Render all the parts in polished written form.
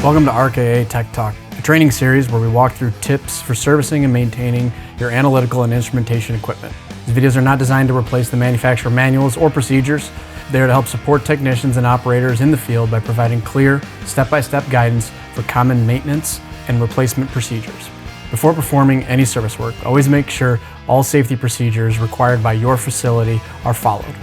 Welcome to RKA Tech Talk, a training series where we walk through tips for servicing and maintaining your analytical and instrumentation equipment. These videos are not designed to replace the manufacturer manuals or procedures. They are to help support technicians and operators in the field by providing clear, step-by-step guidance for common maintenance and replacement procedures. Before performing any service work, always make sure all safety procedures required by your facility are followed.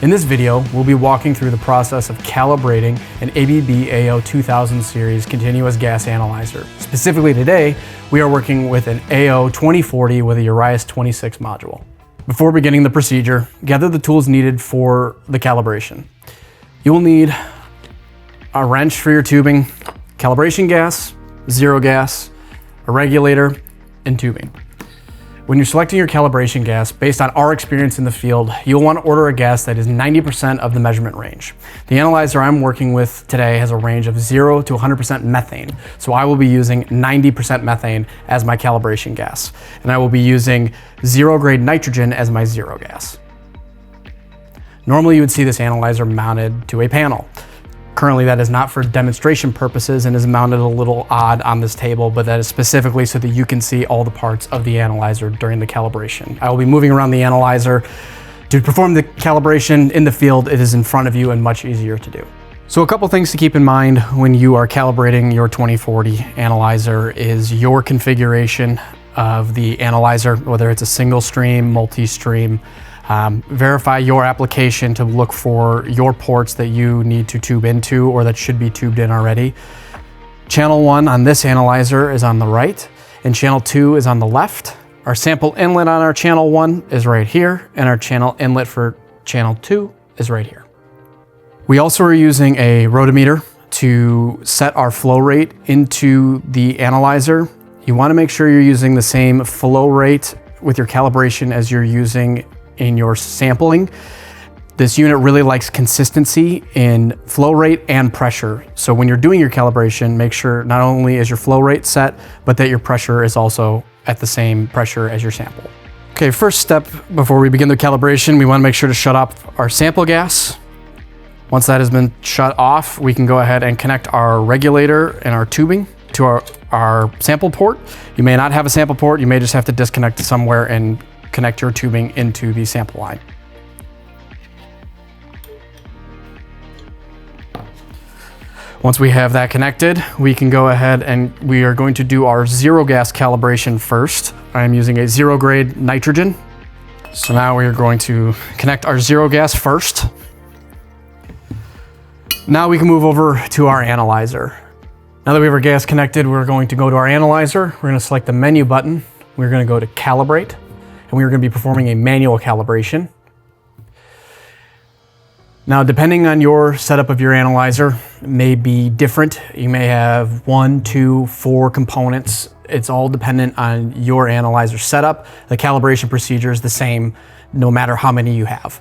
In this video, we'll be walking through the process of calibrating an ABB AO2040 series continuous gas analyzer. Specifically today, we are working with an AO2040 with a Reiestablishing module. Before beginning the procedure, gather the tools needed for the calibration. You will need a wrench for your tubing, calibration gas, zero gas, a regulator, and tubing. When you're selecting your calibration gas, based on our experience in the field, you'll want to order a gas that is 90% of the measurement range. The analyzer I'm working with today has a range of 0 to 100% methane, so I will be using 90% methane as my calibration gas, and I will be using zero grade nitrogen as my zero gas. Normally you would see this analyzer mounted to a panel. Currently that is not for demonstration purposes and is mounted a little odd on this table, but that is specifically so that you can see all the parts of the analyzer during the calibration. I will be moving around the analyzer. To perform the calibration in the field, it is in front of you and much easier to do. So a couple things to keep in mind when you are calibrating your 2040 analyzer is your configuration of the analyzer, whether it's a single stream, multi-stream. Verify your application to look for your ports that you need to tube into or that should be tubed in already. Channel 1 on this analyzer is on the right and channel 2 is on the left. Our sample inlet on our channel 1 is right here and our channel inlet for channel 2 is right here. We also are using a rotometer to set our flow rate into the analyzer. You want to make sure you're using the same flow rate with your calibration as you're using in your sampling. This unit really likes consistency in flow rate and pressure. So when you're doing your calibration, make sure not only is your flow rate set, but that your pressure is also at the same pressure as your sample. Okay, first step before we begin the calibration, we want to make sure to shut off our sample gas. Once that has been shut off, we can go ahead and connect our regulator and our tubing to our sample port. You may not have a sample port, you may just have to disconnect somewhere and connect your tubing into the sample line. Once we have that connected, we can go ahead and we are going to do our zero gas calibration first. I am using a zero grade nitrogen. So now we are going to connect our zero gas first. Now we can move over to our analyzer. Now that we have our gas connected, we're going to go to our analyzer. We're going to select the menu button. We're going to go to calibrate. And we are going to be performing a manual calibration. Now, depending on your setup of your analyzer, it may be different. You may have 1, 2, 4 components. It's all dependent on your analyzer setup. The calibration procedure is the same no matter how many you have.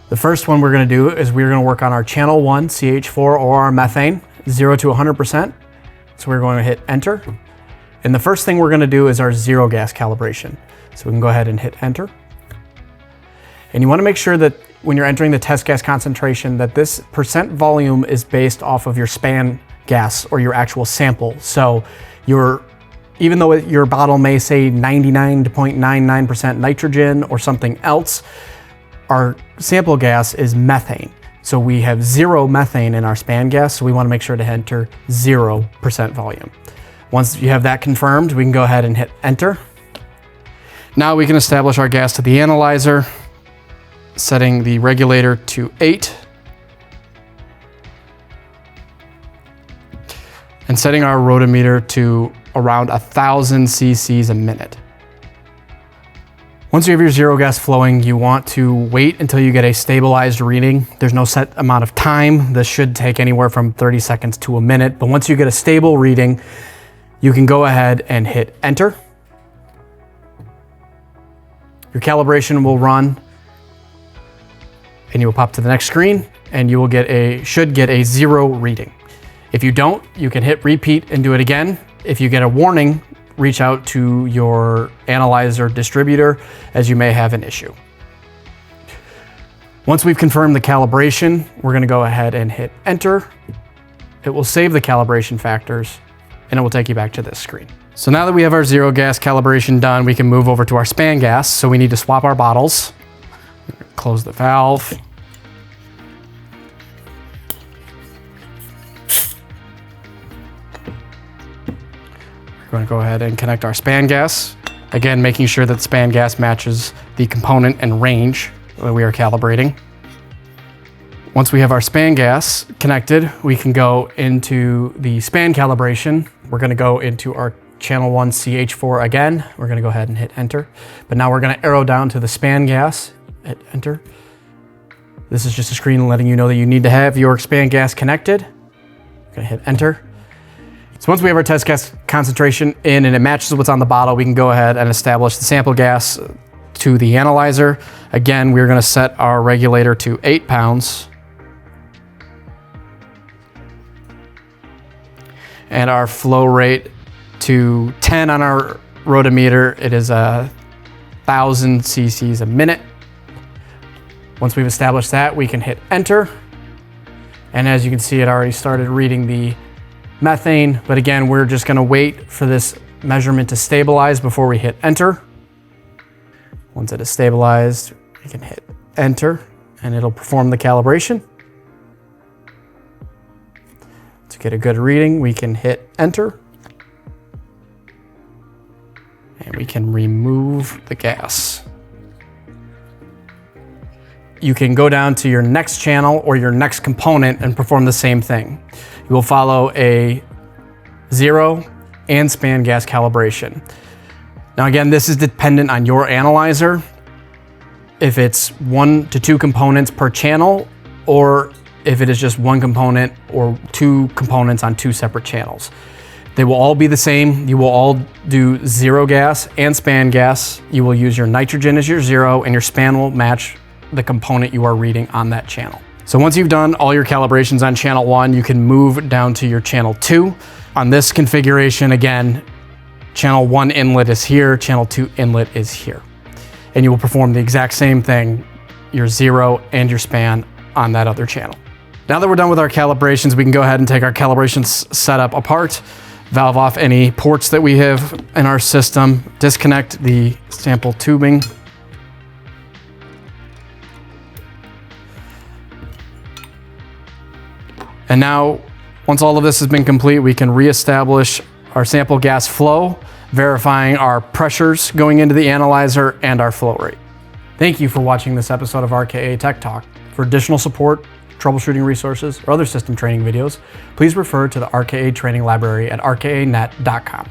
The first one we're going to do is we're going to work on our channel 1 CH4 or our methane, 0 to 100%. So we're going to hit enter. And the first thing we're going to do is our zero gas calibration. So we can go ahead and hit enter. And you want to make sure that when you're entering the test gas concentration that this percent volume is based off of your span gas or your actual sample. So even though your bottle may say 99.99% nitrogen or something else, our sample gas is methane. So we have 0 methane in our span gas, so we want to make sure to enter 0% volume. Once you have that confirmed, we can go ahead and hit enter. Now we can establish our gas to the analyzer, setting the regulator to 8, and setting our rotometer to around 1,000 cc's a minute. Once you have your zero gas flowing, you want to wait until you get a stabilized reading. There's no set amount of time. This should take anywhere from 30 seconds to a minute, but once you get a stable reading, you can go ahead and hit enter. Your calibration will run and you will pop to the next screen and you will should get a 0 reading. If you don't, you can hit repeat and do it again. If you get a warning, reach out to your analyzer distributor as you may have an issue. Once we've confirmed the calibration, we're going to go ahead and hit enter. it will save the calibration factors, and it will take you back to this screen. So now that we have our zero gas calibration done, we can move over to our span gas. So we need to swap our bottles. Close the valve. We're going to go ahead and connect our span gas. Again, making sure that span gas matches the component and range that we are calibrating. Once we have our span gas connected, we can go into the span calibration. We're going to go into our channel 1 CH4 again. We're going to go ahead and hit enter. But now we're going to arrow down to the span gas, hit enter. This is just a screen letting you know that you need to have your span gas connected. We're going to hit enter. So once we have our test gas concentration in and it matches what's on the bottle, we can go ahead and establish the sample gas to the analyzer. Again, we're going to set our regulator to 8 pounds. And our flow rate to 10 on our rotometer. It is 1,000 cc's a minute. Once we've established that, we can hit enter. And as you can see, it already started reading the methane. But again, we're just gonna wait for this measurement to stabilize before we hit enter. Once it is stabilized, we can hit enter and it'll perform the calibration. To get a good reading, we can hit enter. And we can remove the gas. You can go down to your next channel or your next component and perform the same thing. You will follow a zero and span gas calibration. Now again, this is dependent on your analyzer. If it's 1 to 2 components per channel, or if it is just 1 component or 2 components on 2 separate channels. They will all be the same. You will all do zero gas and span gas. You will use your nitrogen as your zero and your span will match the component you are reading on that channel. So once you've done all your calibrations on channel 1, you can move down to your channel 2. On this configuration, again, channel 1 inlet is here, channel 2 inlet is here. And you will perform the exact same thing, your zero and your span on that other channel. Now that we're done with our calibrations, we can go ahead and take our calibration setup apart, valve off any ports that we have in our system, disconnect the sample tubing. And now, once all of this has been complete, we can reestablish our sample gas flow, verifying our pressures going into the analyzer and our flow rate. Thank you for watching this episode of RKA Tech Talk. For additional support, troubleshooting resources, or other system training videos, please refer to the RKA training library at rkanet.com.